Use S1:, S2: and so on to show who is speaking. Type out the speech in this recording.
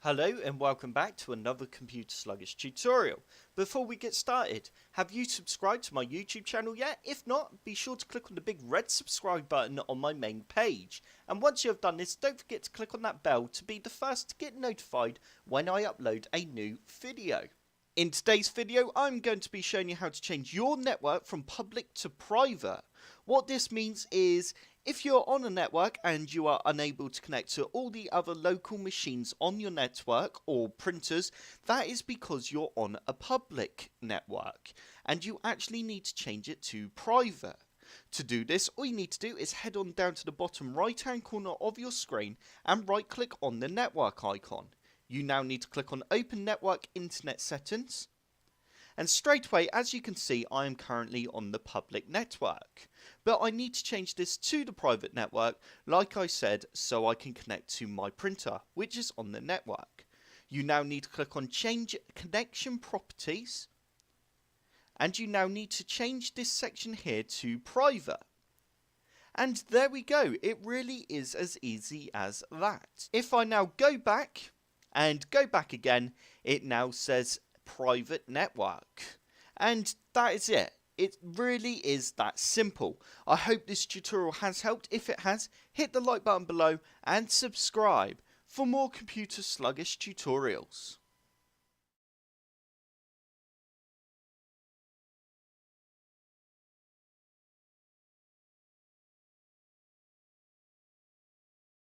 S1: Hello and welcome back to another Computer Sluggish tutorial. Before we get started, have you subscribed to my YouTube channel yet? If not, be sure to click on the big red subscribe button on my main page. And once you have done this, don't forget to click on that bell to be the first to get notified when I upload a new video. In today's video, I'm going to be showing you how to change your network from public to private. What this means is, if you're on a network and you are unable to connect to all the other local machines on your network or printers, that is because you're on a public network and you actually need to change it to private. To do this, all you need to do is head on down to the bottom right hand corner of your screen and right click on the network icon. You now need to click on Open Network Internet Settings. And straight away, as you can see, I am currently on the public network. But I need to change this to the private network, like I said, so I can connect to my printer, which is on the network. You now need to click on Change Connection Properties. And you now need to change this section here to private. And there we go, it really is as easy as that. If I now go back and go back again, it now says private network. And that is it. It really is that simple. I hope this tutorial has helped. If it has, hit the like button below and subscribe for more computer sluggish tutorials.